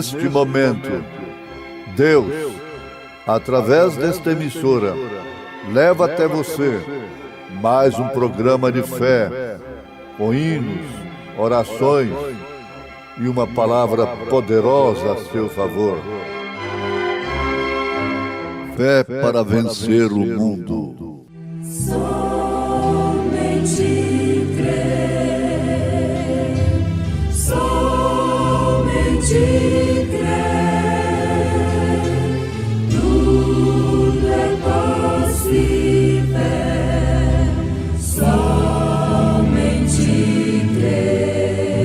neste momento, Deus, através desta emissora, leva até você mais um programa de fé, com hinos, orações e uma palavra poderosa a seu favor. Fé para vencer o mundo. Somente crer, somente crer, tudo é possível, somente crer,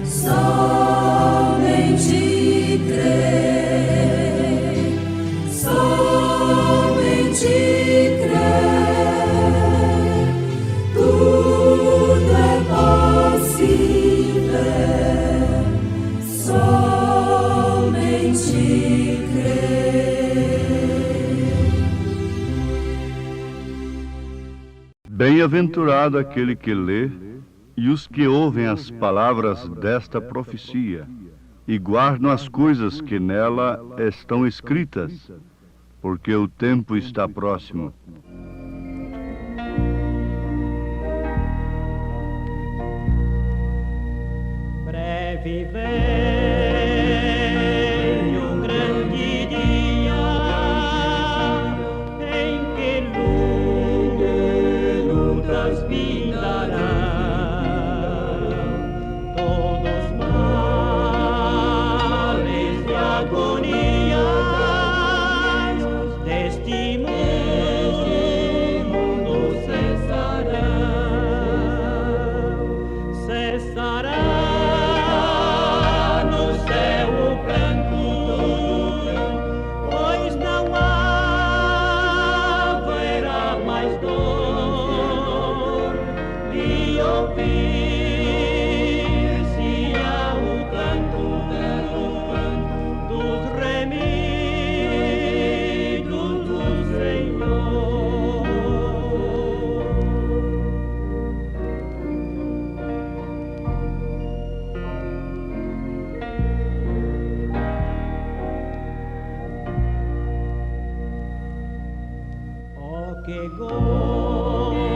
somente crer, somente crer, tudo é possível, somente crer. Bem-aventurado aquele que lê e os que ouvem as palavras desta profecia e guardam as coisas que nela estão escritas, porque o tempo está próximo. Breve vem um grande dia em que lutas findarão, todos males e agonias deste mundo cessarão. No céu o pranto, pois não haverá mais dor, e ouvir-se-á o canto dos remidos do Senhor. Oh, que gozo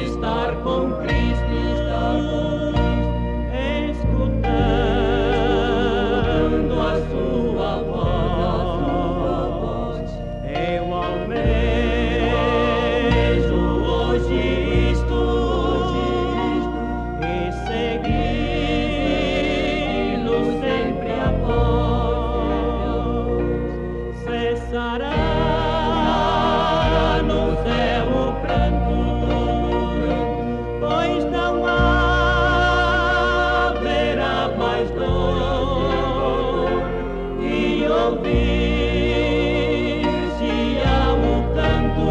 estar com Cristo, escutando a sua voz. Eu almejo hoje isto e segui-lo sempre após. Cessará no céu o pranto, pois não haverá mais dor, e ouvir-se-á o canto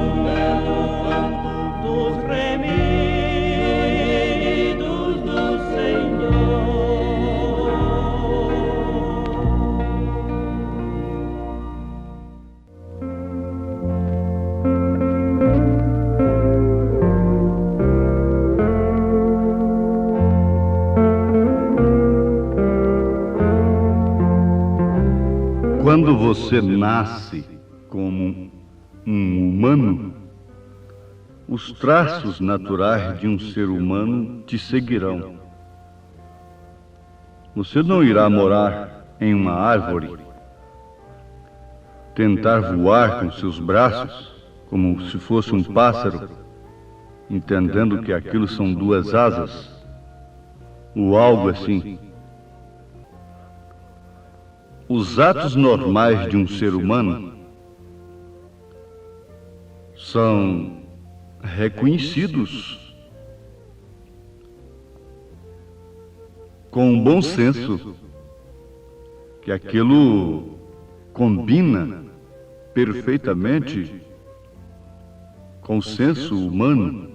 dos remidos do Senhor. Quando você nasce como um humano, os traços naturais de um ser humano te seguirão. Você não irá morar em uma árvore, tentar voar com seus braços como se fosse um pássaro, entendendo que aquilo são duas asas, ou algo assim. Os atos normais de um ser humano são reconhecidos com bom senso, que aquilo combina perfeitamente com o senso humano.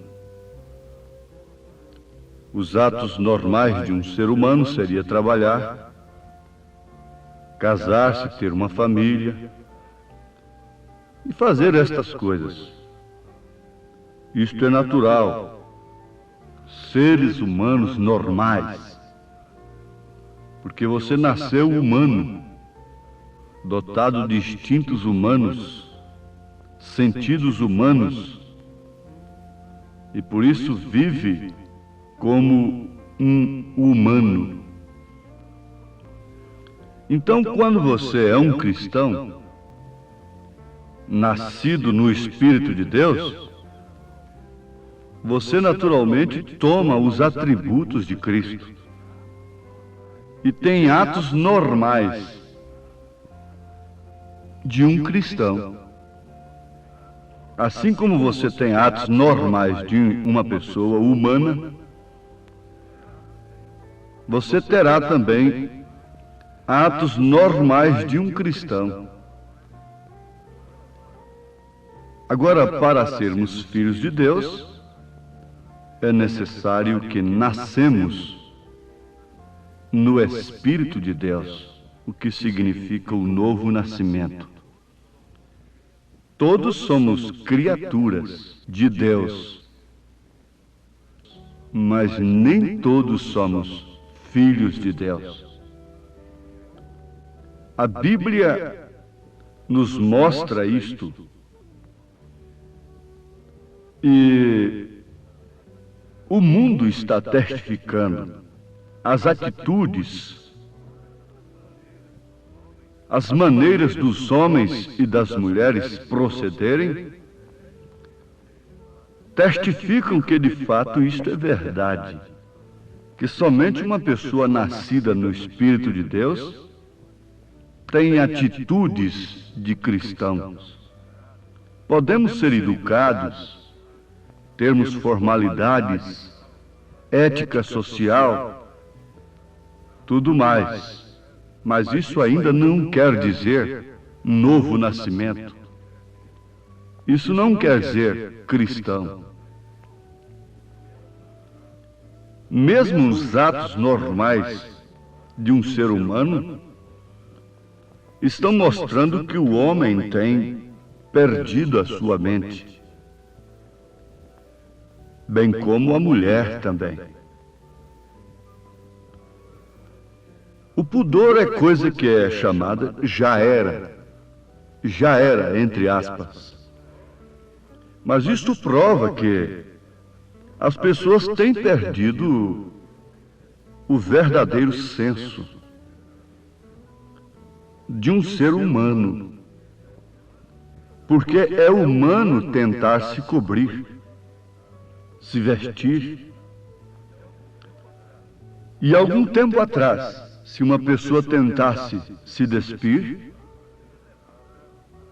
Os atos normais de um ser humano seria trabalhar, casar-se, ter uma família e fazer estas coisas. Isto é natural. Seres humanos normais. porque você nasceu humano, dotado de instintos humanos, sentidos humanos, e por isso vive como um humano. Então, quando você é um cristão, nascido no Espírito de Deus, você naturalmente toma os atributos de Cristo e tem atos normais de um cristão. Assim como você tem atos normais de uma pessoa humana, você terá também atos normais de um cristão. Agora, para sermos filhos de Deus, é necessário que nascemos no Espírito de Deus, o que significa o novo nascimento. Todos somos criaturas de Deus, mas nem todos somos filhos de Deus. A Bíblia nos mostra isto, e o mundo está testificando as atitudes, as maneiras dos homens e das mulheres procederem, testificam que de fato isto é verdade, que somente uma pessoa nascida no Espírito de Deus tem atitudes de cristãos. Podemos ser educados, termos formalidades, ética social, tudo mais. Mas isso ainda não quer dizer novo nascimento. Isso não quer dizer cristão. Mesmo os atos normais de um ser humano estão mostrando que o homem tem perdido a sua mente, bem como a mulher também. O pudor é coisa que é chamada já era, entre aspas. Mas isto prova que as pessoas têm perdido o verdadeiro senso de um ser humano. Porque é humano tentar se cobrir, se vestir. E algum tempo atrás, se uma pessoa tentasse se despir,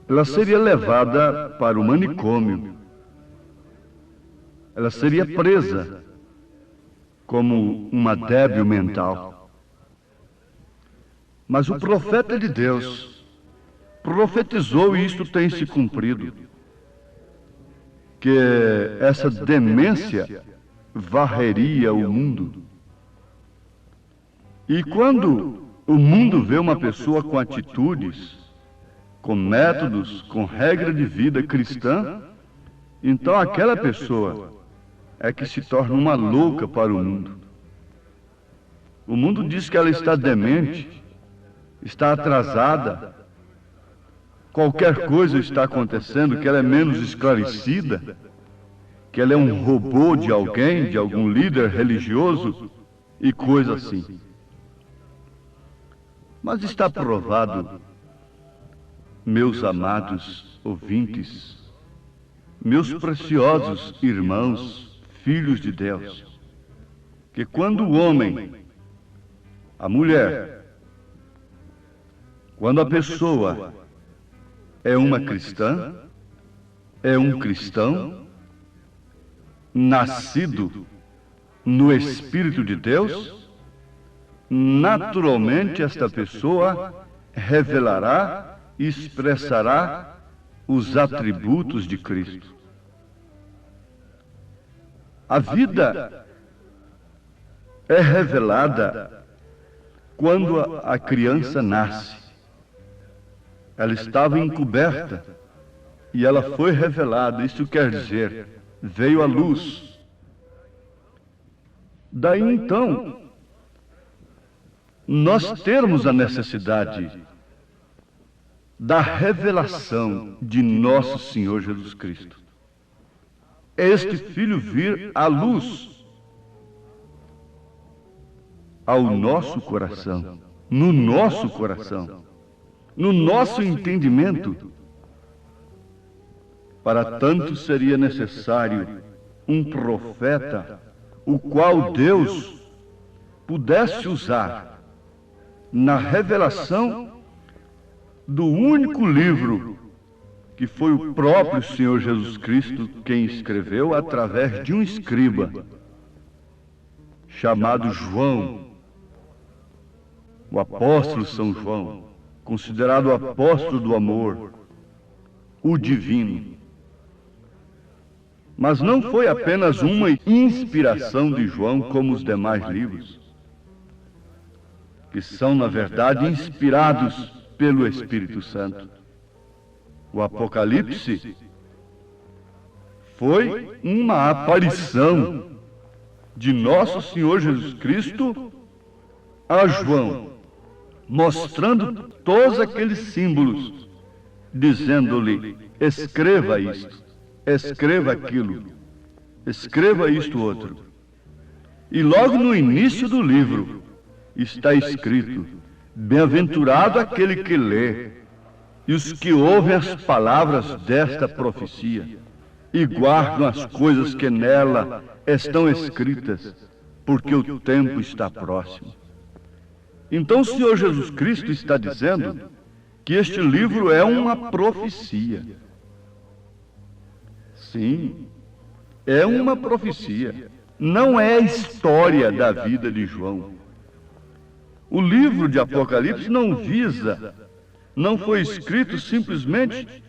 ela seria levada para o manicômio. Ela seria presa como uma débil mental. Mas o profeta de Deus profetizou, e isto tem se cumprido, que essa demência varreria o mundo. E quando o mundo vê uma pessoa com atitudes, com métodos, com regra de vida cristã, então aquela pessoa é que se torna uma louca para o mundo. O mundo diz que ela está demente, está atrasada, qualquer coisa está acontecendo, que ela é menos esclarecida, que ela é um robô de alguém, de algum líder religioso e coisa assim. Mas está provado, meus amados ouvintes, meus preciosos irmãos, filhos de Deus, que quando o homem, a mulher, quando a pessoa é uma cristã, é um cristão, nascido no Espírito de Deus, naturalmente esta pessoa revelará e expressará os atributos de Cristo. A vida é revelada quando a criança nasce. Ela estava encoberta e ela foi revelada. Isso quer dizer, veio à luz. Daí então, nós termos a necessidade da revelação de nosso Senhor Jesus Cristo. Este Filho vir à luz, ao nosso coração, no nosso coração, no nosso entendimento. Para tanto seria necessário um profeta, o qual Deus pudesse usar na revelação do único livro que foi o próprio Senhor Jesus Cristo quem escreveu através de um escriba chamado João, o apóstolo São João, considerado o apóstolo do amor, o divino. Mas não foi apenas uma inspiração de João como os demais livros, que são, na verdade, inspirados pelo Espírito Santo. O Apocalipse foi uma aparição de nosso Senhor Jesus Cristo a João, mostrando todos aqueles símbolos, dizendo-lhe: escreva isto, escreva aquilo, escreva isto outro. E logo no início do livro está escrito: bem-aventurado aquele que lê, e os que ouvem as palavras desta profecia, e guardam as coisas que nela estão escritas, porque o tempo está próximo. Então o Senhor Jesus Cristo está dizendo que este livro é uma profecia. Sim, é uma profecia. Não é a história da vida de João. O livro de Apocalipse não foi escrito simplesmente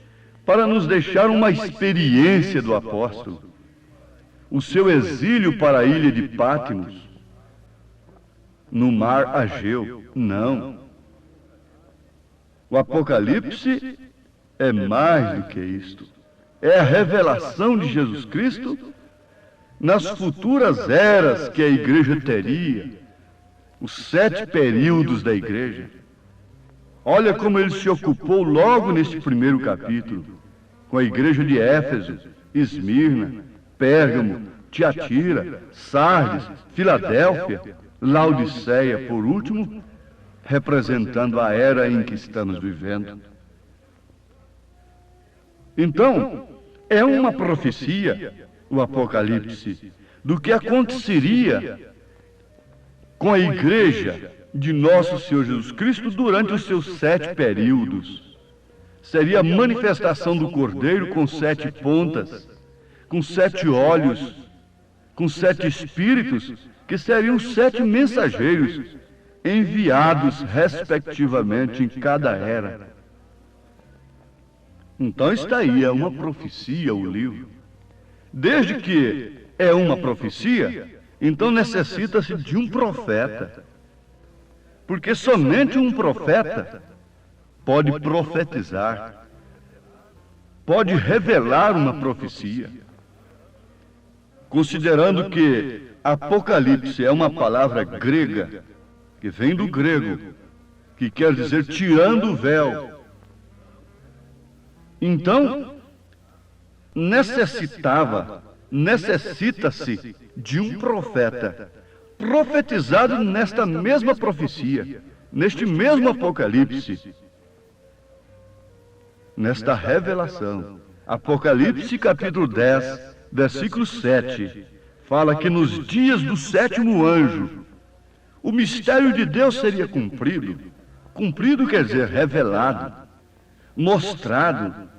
para nos deixar uma experiência do apóstolo, o seu exílio para a ilha de Patmos, no mar Ageu. Não. O Apocalipse é mais do que isto. É a revelação de Jesus Cristo nas futuras eras que a igreja teria, os 7 períodos da igreja. Olha como ele se ocupou logo neste primeiro capítulo, com a igreja de Éfeso, Esmirna, Pérgamo, Tiatira, Sardes, Filadélfia, Laodiceia, por último, representando a era em que estamos vivendo. Então, é uma profecia, o Apocalipse, do que aconteceria com a igreja de nosso Senhor Jesus Cristo durante os seus 7 períodos. Seria a manifestação do Cordeiro com 7 pontas, com 7 olhos, com 7 espíritos, que seriam 7 mensageiros enviados respectivamente em cada era. Então está aí, é uma profecia o livro. Desde que é uma profecia, então necessita-se de um profeta. Porque somente um profeta pode profetizar, pode revelar uma profecia. Considerando que Apocalipse é uma palavra grega, que vem do grego, que quer dizer tirando o véu. Então, necessita-se de um profeta profetizado nesta mesma profecia, neste mesmo Apocalipse, nesta revelação. Apocalipse capítulo 10, versículo 7, fala que nos dias do 7º anjo, o mistério de Deus seria cumprido. Cumprido quer dizer revelado, mostrado.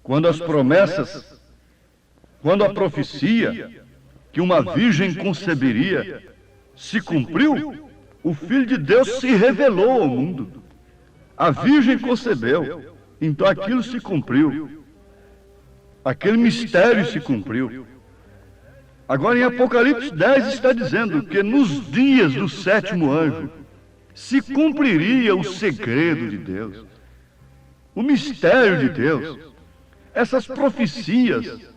Quando as promessas, quando a profecia que uma virgem conceberia se cumpriu, o Filho de Deus se revelou ao mundo. A virgem concebeu, então aquilo se cumpriu. Aquele mistério se cumpriu. Agora em Apocalipse 10 está dizendo que nos dias do 7º anjo se cumpriria o segredo de Deus, o mistério de Deus, essas profecias.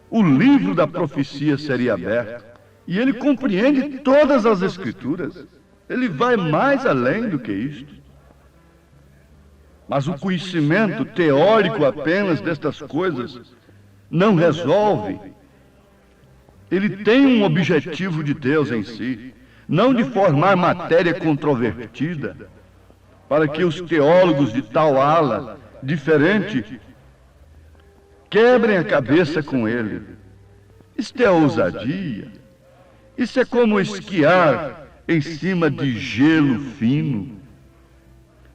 O livro da profecia seria aberto e ele compreende todas as Escrituras. Ele vai mais além do que isto. Mas o conhecimento teórico apenas destas coisas não resolve. Ele tem um objetivo de Deus em si, não de formar matéria controvertida, para que os teólogos de tal ala diferente quebrem a cabeça com ele. Isto é ousadia. Isso é como esquiar em cima de gelo fino.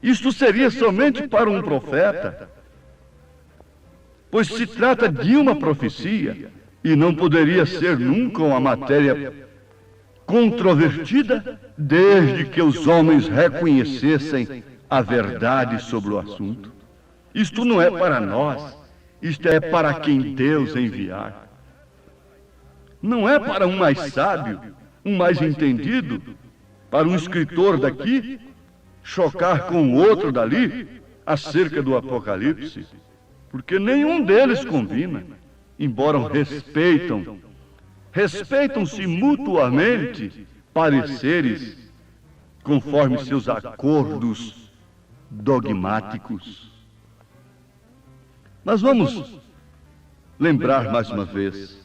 Isto seria somente para um profeta, pois se trata de uma profecia e não poderia ser nunca uma matéria controvertida, desde que os homens reconhecessem a verdade sobre o assunto. Isto não é para nós, isto é para quem Deus enviar. Não é para um mais sábio, um mais entendido, para um escritor daqui chocar com o outro dali acerca do Apocalipse, porque nenhum deles combina, embora respeitam-se mutuamente pareceres conforme seus acordos dogmáticos. Mas vamos lembrar mais uma vez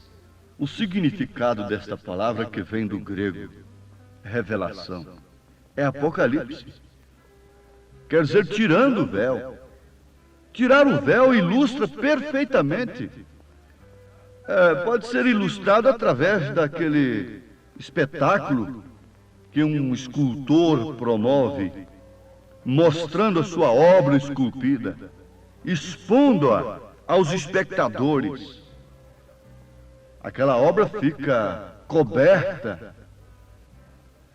o significado desta palavra que vem do grego, revelação. É Apocalipse. Quer dizer, tirando o véu. Tirar o véu ilustra perfeitamente. Pode ser ilustrado através daquele espetáculo que um escultor promove, mostrando a sua obra esculpida, expondo-a aos espectadores. Aquela obra fica coberta.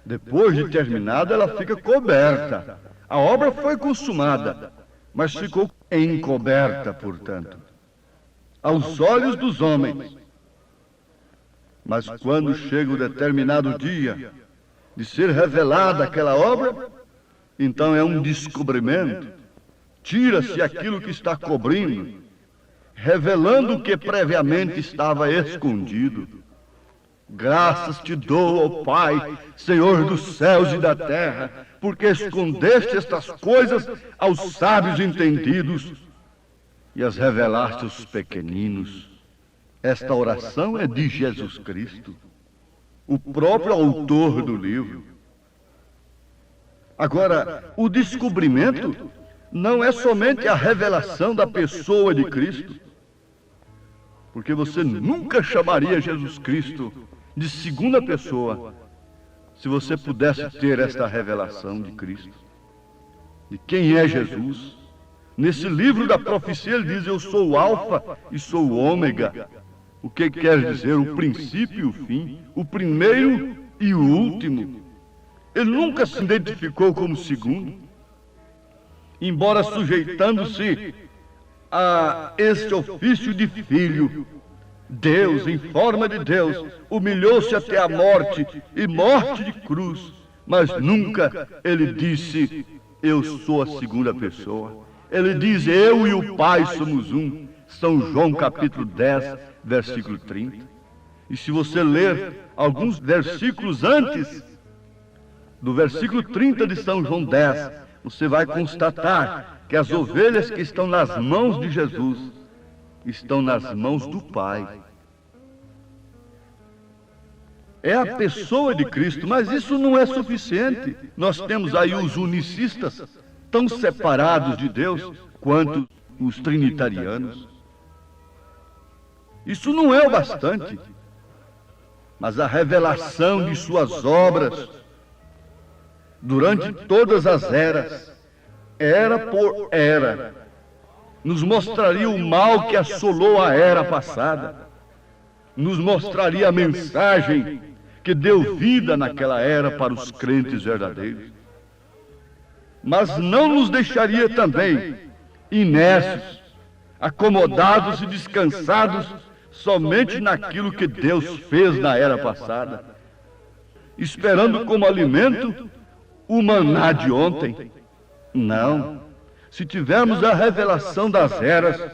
Depois de terminada, ela fica coberta. A obra foi consumada, mas ficou encoberta, portanto, aos olhos dos homens. Mas quando chega o determinado dia de ser revelada aquela obra, então é um descobrimento. Tira-se aquilo que está cobrindo, revelando o que previamente estava escondido. Graças te dou, ó Pai, Senhor dos céus e da terra, porque escondeste estas coisas aos sábios entendidos e as revelaste aos pequeninos. Esta oração é de Jesus Cristo, o próprio autor do livro. Agora, o descobrimento não é somente a revelação da pessoa de Cristo, porque você nunca chamaria Jesus Cristo de segunda pessoa se você pudesse ter esta revelação de Cristo, de quem é Jesus. Nesse livro da profecia ele diz: eu sou o Alfa e sou o Ômega, o que quer dizer o princípio e o fim, o primeiro e o último. Ele nunca se identificou como segundo, embora sujeitando-se a este ofício de filho. Deus, em forma de Deus, humilhou-se até a morte, e morte de cruz, mas nunca ele disse: eu sou a segunda pessoa. Ele diz: eu e o Pai somos um. São João capítulo 10, versículo 30. E se você ler alguns versículos antes do versículo 30 de São João 10, você vai constatar que as ovelhas que estão nas mãos de Jesus estão nas mãos do Pai. É a pessoa de Cristo, mas isso não é suficiente. Nós temos aí os unicistas, tão separados de Deus quanto os trinitarianos. Isso não é o bastante, mas a revelação de suas obras durante todas as eras, era por era, nos mostraria o mal que assolou a era passada, nos mostraria a mensagem que deu vida naquela era para os crentes verdadeiros, mas não nos deixaria também inércios, acomodados e descansados somente naquilo que Deus fez na era passada, esperando como alimento o maná de ontem. Não. Se tivermos a revelação das eras,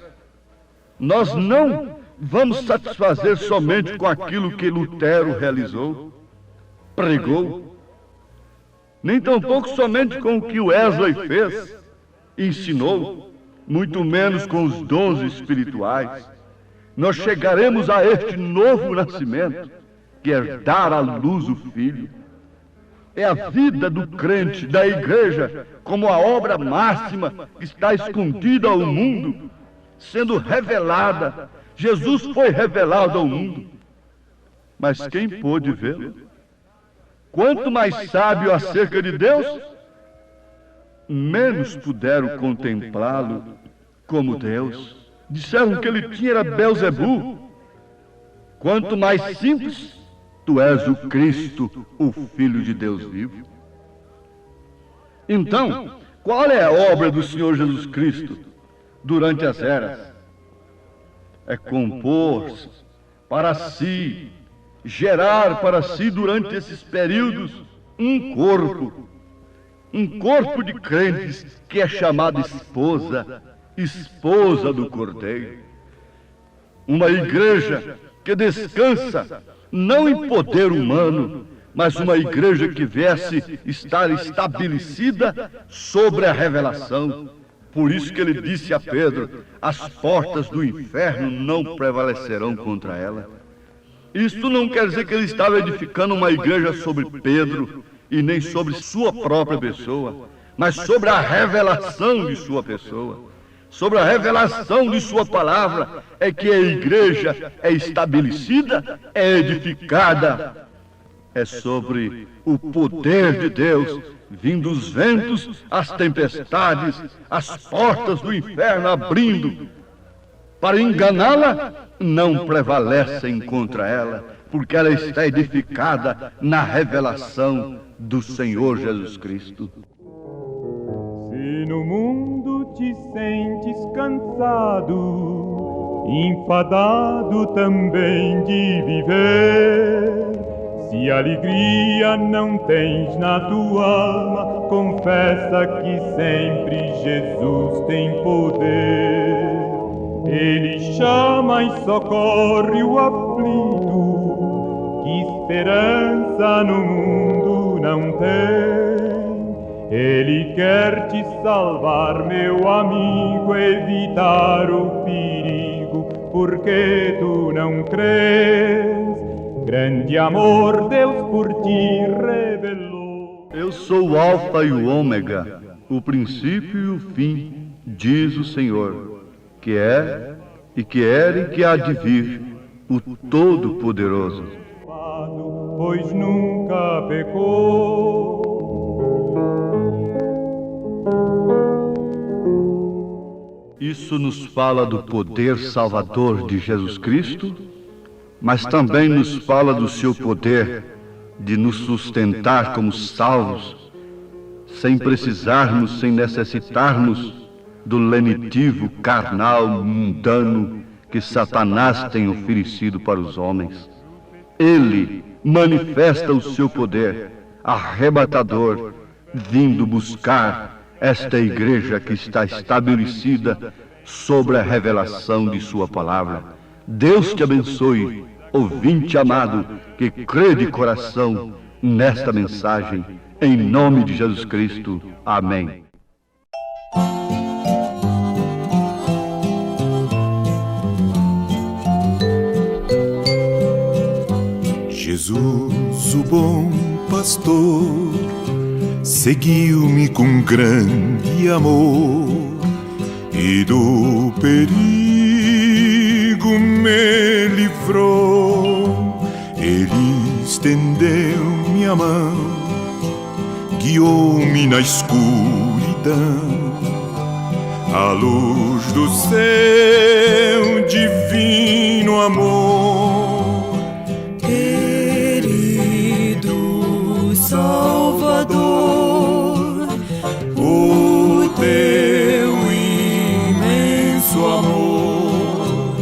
nós não vamos satisfazer somente com aquilo que Lutero realizou, pregou. nem tampouco somente com o que Wesley fez, ensinou, muito menos com os dons espirituais. Nós chegaremos a este novo nascimento, que é dar à luz o Filho. É a vida do crente, da igreja, como a obra máxima que está escondida ao mundo, sendo revelada. Jesus foi revelado ao mundo, mas quem pôde vê-lo? Quanto mais sábio acerca de Deus, menos puderam contemplá-lo como Deus. Disseram que ele tinha Belzebu. Quanto mais simples, tu és o Cristo, o Filho de Deus vivo. Então, qual é a obra do Senhor Jesus Cristo durante as eras? É compor para si, gerar para si durante esses períodos um corpo de crentes que é chamado esposa do Cordeiro. Uma igreja que descansa não em poder humano, mas uma igreja que viesse estar estabelecida sobre a revelação. Por isso que ele disse a Pedro: as portas do inferno não prevalecerão contra ela. Isso não quer dizer que ele estava edificando uma igreja sobre Pedro e nem sobre sua própria pessoa, mas sobre a revelação de sua pessoa, sobre a revelação de sua palavra, é que a igreja é estabelecida, é edificada. É sobre o poder de Deus, vindo os ventos, as tempestades, as portas do inferno abrindo. Para enganá-la, não prevalecem contra ela, porque ela está edificada na revelação do Senhor Jesus Cristo. Se no mundo te sentes cansado, enfadado também de viver, se alegria não tens na tua alma, confessa que sempre Jesus tem poder. Ele chama e socorre o aflito, que esperança no mundo não tem. Ele quer te salvar, meu amigo, evitar o perigo, porque tu não crês. Grande amor Deus por ti revelou. Eu sou o Alfa e o Ômega, o princípio e o fim, diz o Senhor, que é, e que era e que há de vir, o Todo-Poderoso. Pois nunca pecou. Isso nos fala do poder salvador de Jesus Cristo, mas também nos fala do seu poder de nos sustentar como salvos, sem precisarmos, sem necessitarmos do lenitivo carnal mundano que Satanás tem oferecido para os homens. Ele manifesta o seu poder arrebatador, vindo buscar esta igreja que está estabelecida sobre a revelação de sua palavra. Deus te abençoe, ouvinte amado, que crê de coração nesta mensagem, em nome de Jesus Cristo. Amém. Jesus, o bom pastor, seguiu-me com grande amor e do perigo me livrou. Ele estendeu-me a mão, guiou-me na escuridão, à luz do seu divino amor. Querido Salvador, o teu imenso amor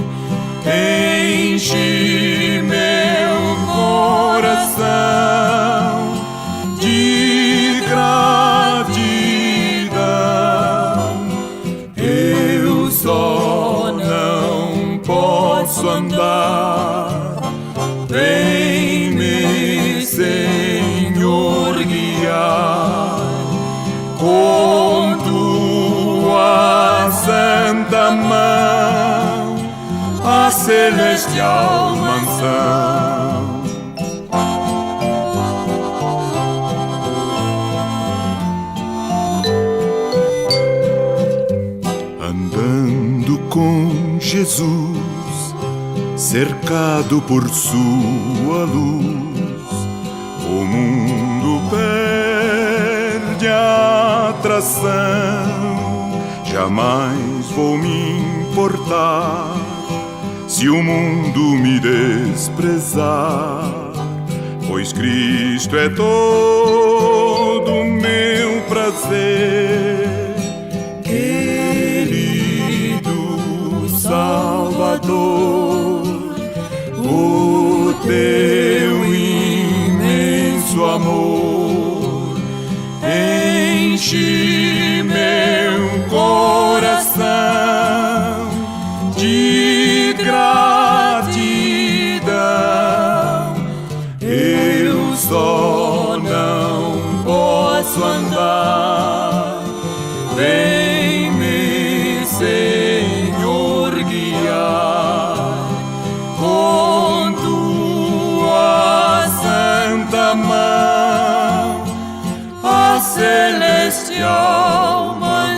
enche meu coração de gratidão. Eu só não posso andar, vem-me, Senhor, guiar. celestial mansão. Andando com Jesus, cercado por sua luz, o mundo perde a atração. Jamais vou me importar se o mundo me desprezar, pois Cristo é todo meu prazer. Querido Salvador, o teu imenso amor enche meu coração de gratidão. Eu só não posso andar, vem-me, Senhor, guiar com tua santa mão a celestial mansão.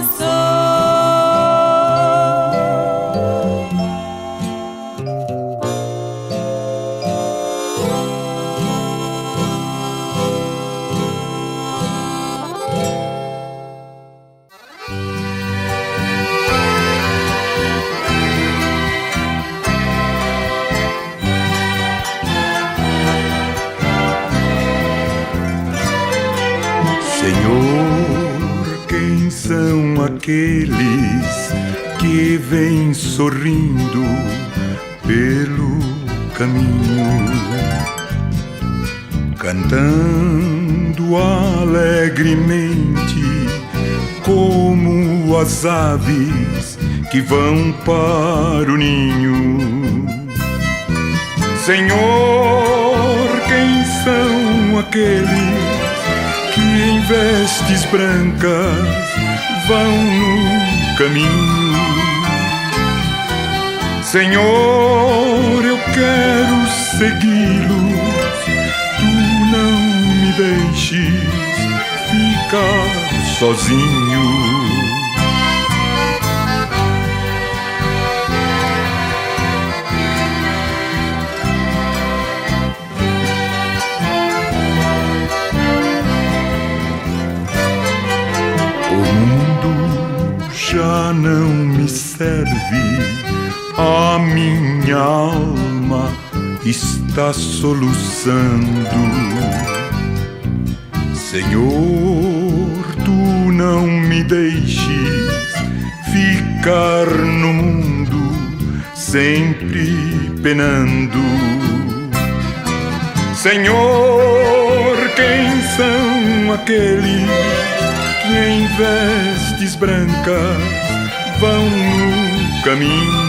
Senhor, quem são aqueles que vêm sorrindo pelo caminho, cantando alegremente como as aves que vão para o ninho? Senhor, quem são aqueles que em vestes brancas vão no caminho? Senhor, eu quero segui-los, tu não me deixes ficar sozinho. Já não me serve, a minha alma está soluçando. Senhor, tu não me deixes ficar no mundo sempre penando. Senhor, quem são aqueles que em vestes brancas vão no caminho?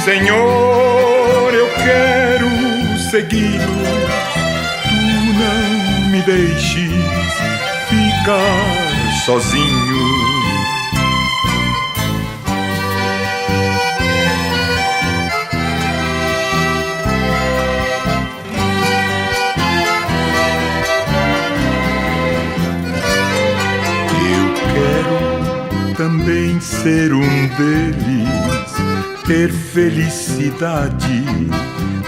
Senhor, eu quero segui-los, tu não me deixes ficar sozinho. Também ser um deles, ter felicidade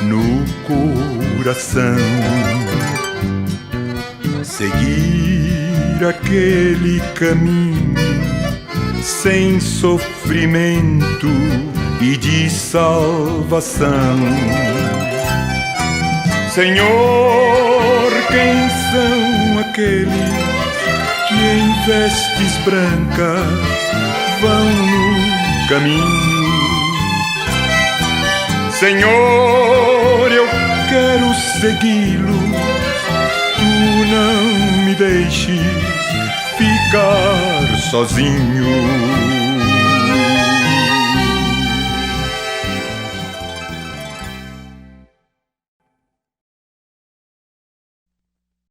no coração, seguir aquele caminho sem sofrimento e de salvação. Senhor, quem são aqueles que em vestes brancas vão no caminho? Senhor, eu quero segui-los, tu não me deixes ficar sozinho.